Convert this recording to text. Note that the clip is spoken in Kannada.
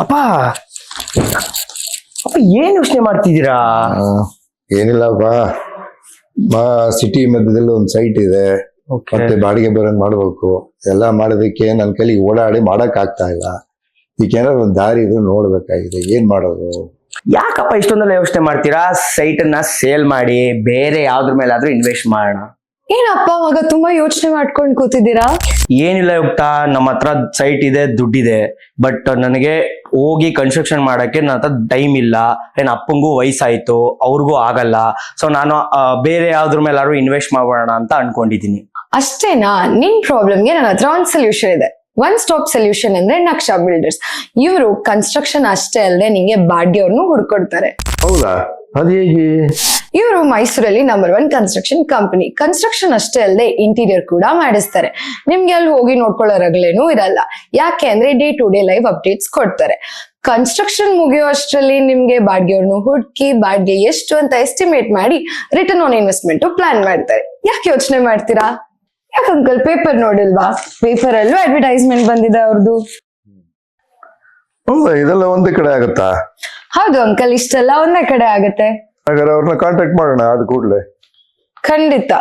ಅಪ್ಪ ಅಪ್ಪ ಏನ್ ಯೋಚನೆ ಮಾಡ್ತಿದ್ದೀರಾ? ಏನಿಲ್ಲಪ್ಪ, ಸಿಟಿ ಮಧ್ಯದಲ್ಲಿ ಒಂದು ಸೈಟ್ ಇದೆ, ಮತ್ತೆ ಬಾಡಿಗೆ ಬರೋದ್ ಮಾಡ್ಬೇಕು. ಎಲ್ಲ ಮಾಡೋದಕ್ಕೆ ನನ್ನ ಕೈಲಿ ಓಡಾಡಿ ಮಾಡಕ್ ಆಗ್ತಾ ಇಲ್ಲ. ಈಗೇನಾದ್ರು ಒಂದು ದಾರಿ ಇದು ನೋಡ್ಬೇಕಾಗಿದೆ, ಏನ್ ಮಾಡೋದು? ಯಾಕಪ್ಪ ಇಷ್ಟೊಂದೆಲ್ಲ ಯೋಚನೆ ಮಾಡ್ತೀರಾ? ಸೈಟ್ ಅನ್ನ ಸೇಲ್ ಮಾಡಿ ಬೇರೆ ಯಾವ್ದ್ರ ಮೇಲಾದ್ರೂ ಇನ್ವೆಸ್ಟ್ ಮಾಡೋಣ. ಏನಪ್ಪ ಮಗ ತುಂಬಾ ಯೋಚನೆ ಮಾಡ್ಕೊಂಡ್ ಕೂತಿದ್ದೀರಾ? ಏನಿಲ್ಲ ಯುಕ್ತ, ನಮ್ಮ ಹತ್ರ ಸೈಟ್ ಇದೆ, ದುಡ್ಡಿದೆ, ಬಟ್ ನನಗೆ ಹೋಗಿ ಕನ್ಸ್ಟ್ರಕ್ಷನ್ ಮಾಡಕ್ಕೆ ನನ್ನ ಹತ್ರ ಟೈಮ್ ಇಲ್ಲ. ಏನ್ ಅಪ್ಪಂಗೂ ವಯಸ್ಸಾಯ್ತು, ಅವ್ರಿಗೂ ಆಗಲ್ಲ. ಸೊ ನಾನು ಬೇರೆ ಯಾವ್ದ್ರ ಮೇಲಾದ್ರೂ ಇನ್ವೆಸ್ಟ್ ಮಾಡೋಣ ಅಂತ ಅನ್ಕೊಂಡಿದೀನಿ. ಅಷ್ಟೇನಾ? ನಿನ್ ಪ್ರಾಬ್ಲಮ್ಗೆ ನನ್ನ ಹತ್ರ ಒಂದ್ ಸೊಲ್ಯೂಷನ್ ಇದೆ. ಒನ್ ಸ್ಟಾಪ್ ಸೊಲ್ಯೂಷನ್ ಅಂದ್ರೆ ನಕ್ಷಾ ಬಿಲ್ಡರ್ಸ್. ಇವರು ಕನ್ಸ್ಟ್ರಕ್ಷನ್ ಅಷ್ಟೇ ಅಲ್ಲದೆ ನಿಂಗೆ ಬಾಡಿಗೆಯವ್ರನ್ನು ಹುಡ್ಕೊಡ್ತಾರೆ. ಹೌದಾ? ಅದ್ ಹೇಗೆ? ಇವರು ಮೈಸೂರಲ್ಲಿ ನಂಬರ್ 1 ಕನ್ಸ್ಟ್ರಕ್ಷನ್ ಕಂಪನಿ. ಕನ್ಸ್ಟ್ರಕ್ಷನ್ ಅಷ್ಟೇ ಅಲ್ಲದೆ ಇಂಟೀರಿಯರ್ ಕೂಡ ಮಾಡಿಸ್ತಾರೆ. ನಿಮ್ಗೆ ಅಲ್ಲಿ ಹೋಗಿ ನೋಡ್ಕೊಳ್ಳೋ ರಗಲೇನೂ ಇರಲ್ಲ. ಯಾಕೆ ಅಂದ್ರೆ day to day live updates ಕೊಡ್ತಾರೆ. ಕನ್ಸ್ಟ್ರಕ್ಷನ್ ಮುಗಿಯೋ ಅಷ್ಟರಲ್ಲಿ ನಿಮ್ಗೆ ಬಾಡಿಗೆಯವ್ರನ್ನು ಹುಡುಕಿ ಬಾಡಿಗೆ ಎಷ್ಟು ಅಂತ ಎಸ್ಟಿಮೇಟ್ ಮಾಡಿ ರಿಟರ್ನ್ ಆನ್ ಇನ್ವೆಸ್ಟ್ಮೆಂಟ್ ಪ್ಲಾನ್ ಮಾಡ್ತಾರೆ. ಯಾಕೆ ಯೋಚನೆ ಮಾಡ್ತೀರಾ? ಯಾಕೆ ಅಂಕಲ್ ಪೇಪರ್ ನೋಡಿಲ್ವಾ? ಪೇಪರ್ ಅಲ್ಲೂ ಅಡ್ವರ್ಟೈಸ್ಮೆಂಟ್ ಬಂದಿದೆ ಅವ್ರದ್ದು. ಹೌದಾ? ಇದೆಲ್ಲ ಒಂದೇ ಕಡೆ ಆಗತ್ತಾ? ಹೌದು ಅಂಕಲ್, ಇಷ್ಟೆಲ್ಲ ಒಂದೇ ಕಡೆ ಆಗತ್ತೆ. ಹಾಗಾದ್ರೆ ಅವ್ರನ್ನ ಕಾಂಟ್ಯಾಕ್ಟ್ ಮಾಡೋಣ ಅದು ಕೂಡ್ಲೆ. ಖಂಡಿತ.